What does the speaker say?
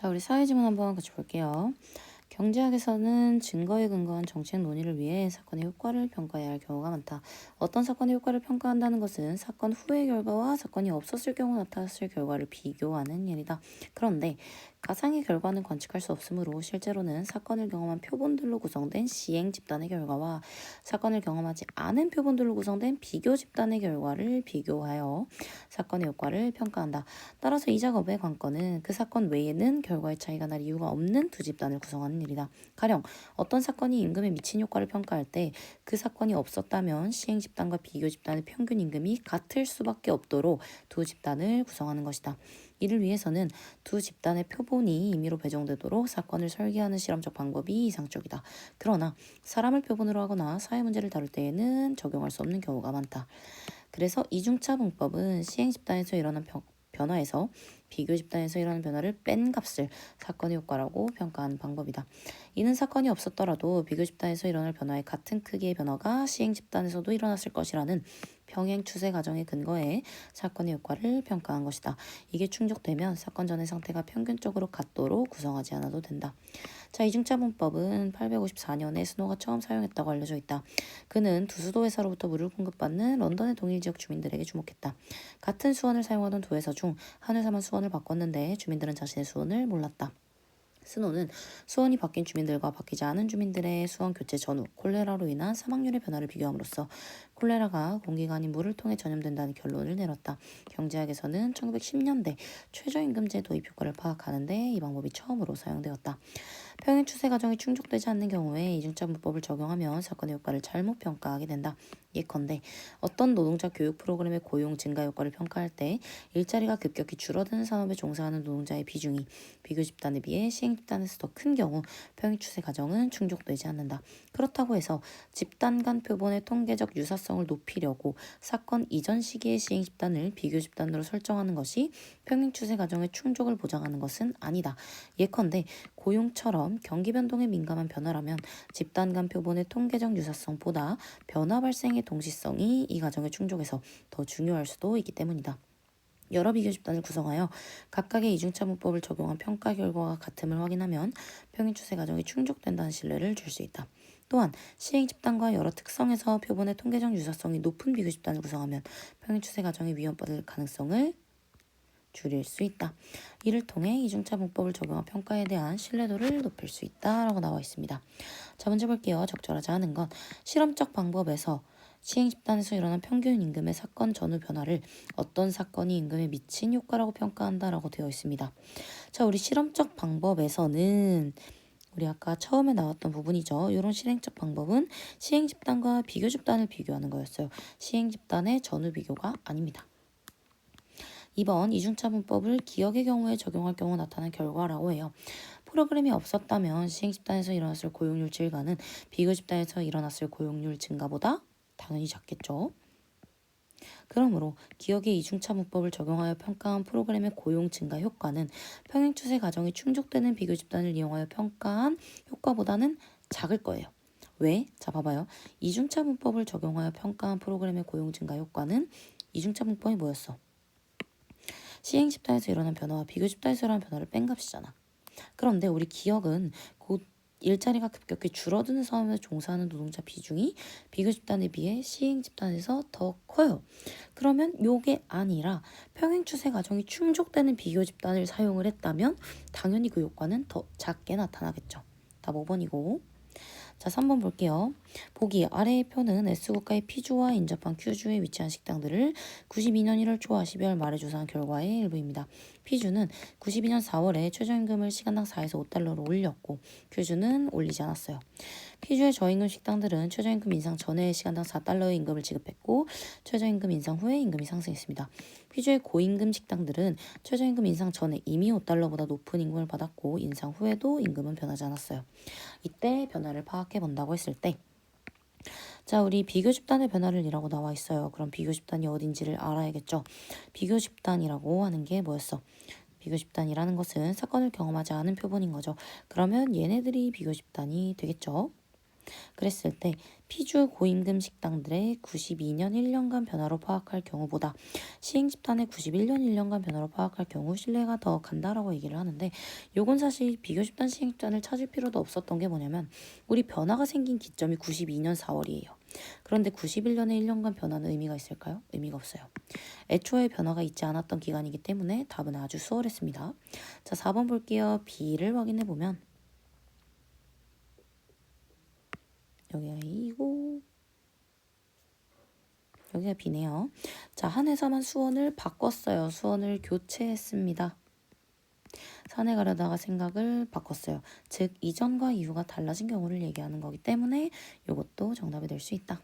자, 우리 사회지문 한번 같이 볼게요. 경제학에서는 증거에 근거한 정책 논의를 위해 사건의 효과를 평가해야 할 경우가 많다. 어떤 사건의 효과를 평가한다는 것은 사건 후의 결과와 사건이 없었을 경우 나타났을 결과를 비교하는 일이다. 그런데 가상의 결과는 관측할 수 없으므로 실제로는 사건을 경험한 표본들로 구성된 시행 집단의 결과와 사건을 경험하지 않은 표본들로 구성된 비교 집단의 결과를 비교하여 사건의 효과를 평가한다. 따라서 이 작업의 관건은 그 사건 외에는 결과의 차이가 날 이유가 없는 두 집단을 구성하는 일이다. 가령 어떤 사건이 임금에 미친 효과를 평가할 때 그 사건이 없었다면 시행 집단과 비교 집단의 평균 임금이 같을 수밖에 없도록 두 집단을 구성하는 것이다. 이를 위해서는 두 집단의 표본이 임의로 배정되도록 사건을 설계하는 실험적 방법이 이상적이다. 그러나 사람을 표본으로 하거나 사회 문제를 다룰 때에는 적용할 수 없는 경우가 많다. 그래서 이중차 분법은 시행 집단에서 일어난 변화에서 비교 집단에서 일어나는 변화를 뺀 값을 사건의 효과라고 평가하는 방법이다. 이는 사건이 없었더라도 비교 집단에서 일어날 변화의 같은 크기의 변화가 시행 집단에서도 일어났을 것이라는 병행 추세 가정에 근거해 사건의 효과를 평가한 것이다. 이게 충족되면 사건 전의 상태가 평균적으로 같도록 구성하지 않아도 된다. 자, 이중차 분법은 854년에 스노가 처음 사용했다고 알려져 있다. 그는 두 수도 회사로부터 물을 공급받는 런던의 동일 지역 주민들에게 주목했다. 같은 수원을 사용하던 두 회사 중 한 회사만 수원을 바꿨는데 주민들은 자신의 수원을 몰랐다. 스노는 수원이 바뀐 주민들과 바뀌지 않은 주민들의 수원 교체 전후 콜레라로 인한 사망률의 변화를 비교함으로써 콜레라가 공기가 아닌 물을 통해 전염된다는 결론을 내렸다. 경제학에서는 1910년대 최저임금제 도입 효과를 파악하는 데 이 방법이 처음으로 사용되었다. 평행 추세 과정이 충족되지 않는 경우에 이중차 문법을 적용하면 사건의 효과를 잘못 평가하게 된다. 예컨대 어떤 노동자 교육 프로그램의 고용 증가 효과를 평가할 때 일자리가 급격히 줄어드는 산업에 종사하는 노동자의 비중이 비교 집단에 비해 시행 집단에서 더 큰 경우 평행 추세 과정은 충족되지 않는다. 그렇다고 해서 집단 간 표본의 통계적 유사성을 높이려고 사건 이전 시기의 시행 집단을 비교 집단으로 설정하는 것이 평행 추세 과정의 충족을 보장하는 것은 아니다. 예컨대 고용처럼 경기 변동에 민감한 변화라면 집단 간 표본의 통계적 유사성보다 변화 발생의 동시성이 이 과정의 충족에서 더 중요할 수도 있기 때문이다. 여러 비교 집단을 구성하여 각각의 이중차 문법을 적용한 평가 결과가 같음을 확인하면 평행 추세 과정이 충족된다는 신뢰를 줄 수 있다. 또한 시행 집단과 여러 특성에서 표본의 통계적 유사성이 높은 비교 집단을 구성하면 평행 추세 과정이 위헌받을 가능성을 줄일 수 있다. 이를 통해 이중차 문법을 적용한 평가에 대한 신뢰도를 높일 수 있다라고 나와 있습니다. 자, 먼저 볼게요. 적절하지 않은 건 실험적 방법에서 시행 집단에서 일어난 평균 임금의 사건 전후 변화를 어떤 사건이 임금에 미친 효과라고 평가한다라고 되어 있습니다. 자, 우리 실험적 방법에서는 우리 아까 처음에 나왔던 부분이죠. 이런 실행적 방법은 시행 집단과 비교 집단을 비교하는 거였어요. 시행 집단의 전후 비교가 아닙니다. 2번 이중차 문법을 기억의 경우에 적용할 경우 나타난 결과라고 해요. 프로그램이 없었다면 시행 집단에서 일어났을 고용률 증가는 비교 집단에서 일어났을 고용률 증가보다 당연히 작겠죠. 그러므로 기억의 이중차 문법을 적용하여 평가한 프로그램의 고용 증가 효과는 평행 추세 과정이 충족되는 비교 집단을 이용하여 평가한 효과보다는 작을 거예요. 왜? 자, 봐봐요. 이중차 문법을 적용하여 평가한 프로그램의 고용 증가 효과는 이중차 문법이 뭐였어? 시행 집단에서 일어난 변화와 비교 집단에서 일어난 변화를 뺀 값이잖아. 그런데 우리 기억은 곧 일자리가 급격히 줄어드는 산업에 종사하는 노동자 비중이 비교 집단에 비해 시행 집단에서 더 커요. 그러면 요게 아니라 평행 추세 과정이 충족되는 비교 집단을 사용을 했다면 당연히 그 효과는 더 작게 나타나겠죠. 답 5번이고. 자, 3번 볼게요. 보기 아래의 표는 S국가의 P주와 인접한 Q주에 위치한 식당들을 92년 1월 초와 12월 말에 조사한 결과의 일부입니다. P주는 92년 4월에 최저임금을 시간당 4에서 5달러로 올렸고 Q주는 올리지 않았어요. P주의 저임금 식당들은 최저임금 인상 전에 시간당 4달러의 임금을 지급했고 최저임금 인상 후에 임금이 상승했습니다. P주의 고임금 식당들은 최저임금 인상 전에 이미 5달러보다 높은 임금을 받았고 인상 후에도 임금은 변하지 않았어요. 이때 변화를 파악해 본다고 했을 때 자, 우리 비교 집단의 변화를 이라고 나와 있어요. 그럼 비교 집단이 어딘지를 알아야겠죠. 비교 집단이라고 하는 게 뭐였어? 비교 집단이라는 것은 사건을 경험하지 않은 표본인 거죠. 그러면 얘네들이 비교 집단이 되겠죠. 그랬을 때 피주 고임금 식당들의 92년 1년간 변화로 파악할 경우보다 시행 집단의 91년 1년간 변화로 파악할 경우 신뢰가 더 간다라고 얘기를 하는데, 요건 사실 비교 집단 시행 집단을 찾을 필요도 없었던 게 뭐냐면 우리 변화가 생긴 기점이 92년 4월이에요. 그런데 91년에 1년간 변화는 의미가 있을까요? 의미가 없어요. 애초에 변화가 있지 않았던 기간이기 때문에 답은 아주 수월했습니다. 자, 4번 볼게요. B를 확인해 보면 여기가 A고 여기가 B네요. 자, 한 회사만 수원을 바꿨어요. 수원을 교체했습니다. 산에 가려다가 생각을 바꿨어요. 즉 이전과 이후가 달라진 경우를 얘기하는 거기 때문에 이것도 정답이 될 수 있다.